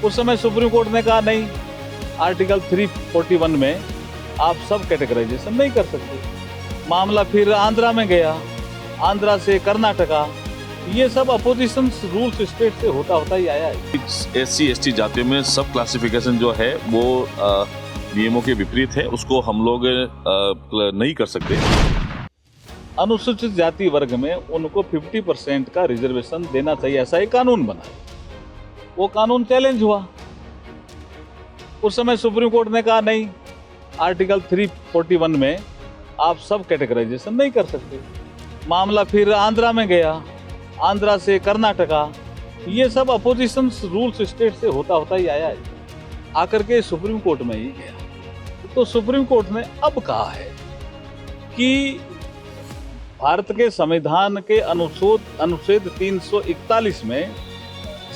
उस समय supreme court ने कहा नहीं, आर्टिकल 341 में आप सब कैटेगराइजेशन नहीं कर सकते। मामला फिर आंध्रा में गया, आंध्रा से कर्नाटका, ये सब अपोजिशन रूल्स स्टेट से होता होता ही आया है। SC/ST जातियों में सब क्लासिफिकेशन जो है वो नियमों के विपरीत है, उसको हम लोग नहीं कर सकते। अनुसूचित जाति वर्ग में उनको 50% का रिजर्वेशन देना चाहिए, ऐसा एक कानून बना। वो कानून चैलेंज हुआ। उस समय सुप्रीम कोर्ट ने कहा नहीं, आर्टिकल 341 में आप सब कैटेगराइजेशन नहीं कर सकते। मामला फिर आंध्रा में गया, आंध्रा से कर्नाटका, ये सब अपोजिशन रूल्स स्टेट से होता होता ही आया है, आकर के सुप्रीम कोर्ट में ही गया। तो सुप्रीम कोर्ट ने अब कहा है कि भारत के संविधान के अनुच्छेद 341 में,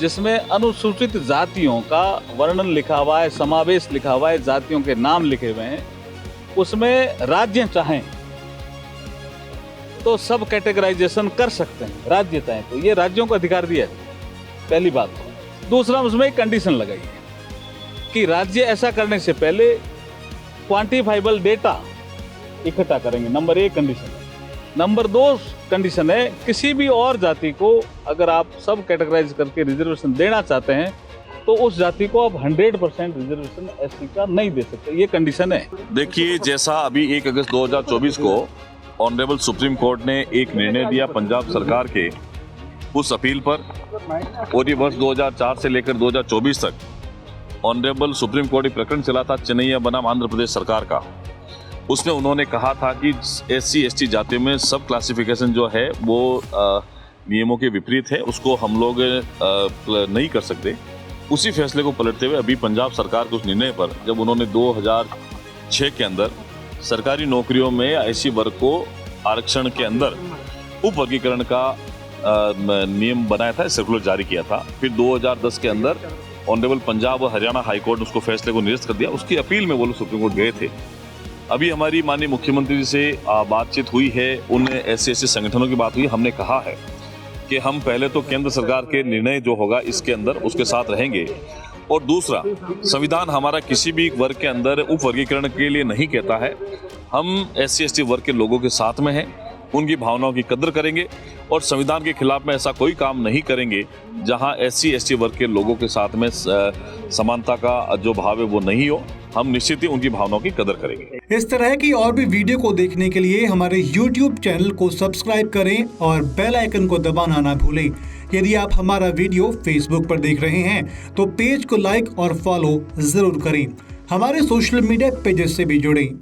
जिसमें अनुसूचित जातियों का वर्णन लिखा हुआ है, समावेश लिखा हुआ है, जातियों के नाम लिखे हुए हैं, उसमें राज्य चाहें तो सब कैटेगराइजेशन कर सकते हैं, राज्य चाहें तो। ये राज्यों को अधिकार दिया है, पहली बात। दूसरा, उसमें एक कंडीशन लगाई है कि राज्य ऐसा करने से पहले क्वांटिफाइबल डेटा इकट्ठा करेंगे, नंबर 1 कंडीशन है। नंबर 2 कंडीशन है, किसी भी और जाति को अगर आप सब कैटेगराइज करके रिजर्वेशन देना चाहते हैं तो उस जाति को आप 100% रिजर्वेशन SC का नहीं दे सकते, ये कंडीशन है। देखिए, जैसा अभी 1 अगस्त 2024 को ऑनरेबल सुप्रीम कोर्ट ने एक निर्णय दिया पंजाब सरकार के उस अपील पर, और ये वर्ष 2004 से लेकर 2024 तक ऑनरेबल सुप्रीम कोर्ट एक प्रकरण चला था चेन्नई बनाम आंध्र प्रदेश सरकार का। उसमें उन्होंने कहा था कि SC/ST जातियों में सब क्लासिफिकेशन जो है वो नियमों के विपरीत है, उसको हम लोग नहीं कर सकते। उसी फैसले को पलटते हुए अभी पंजाब सरकार के उस निर्णय पर, जब उन्होंने 2006 के अंदर सरकारी नौकरियों में ऐसी वर्ग को आरक्षण के अंदर उपवर्गीकरण का नियम बनाया था, सर्कुलर जारी किया था। फिर 2010 के अंदर ऑनरेबल पंजाब और हरियाणा हाईकोर्ट ने उसको फैसले को निरस्त कर दिया। उसकी अपील में वो लोग सुप्रीम कोर्ट गए थे। अभी हमारी माननीय मुख्यमंत्री जी से बातचीत हुई है, उन SC/ST संगठनों की बात हुई। हमने कहा है कि हम पहले तो केंद्र सरकार के निर्णय जो होगा इसके अंदर उसके साथ रहेंगे, और दूसरा, संविधान हमारा किसी भी वर्ग के अंदर उपवर्गीकरण के लिए नहीं कहता है। हम SC/ST वर्ग के लोगों के साथ में हैं, उनकी भावनाओं की कद्र करेंगे और संविधान के खिलाफ में ऐसा कोई काम नहीं करेंगे जहां SC/ST वर्ग के लोगों के साथ में समानता का जो भाव है वो नहीं हो। हम निश्चित ही उनकी भावनाओं की कदर करेंगे। इस तरह की और भी वीडियो को देखने के लिए हमारे YouTube चैनल को सब्सक्राइब करें और बेल आइकन को दबाना ना भूलें। यदि आप हमारा वीडियो Facebook पर देख रहे हैं तो पेज को लाइक और फॉलो जरूर करें। हमारे सोशल मीडिया पेजेस से भी जुड़ें।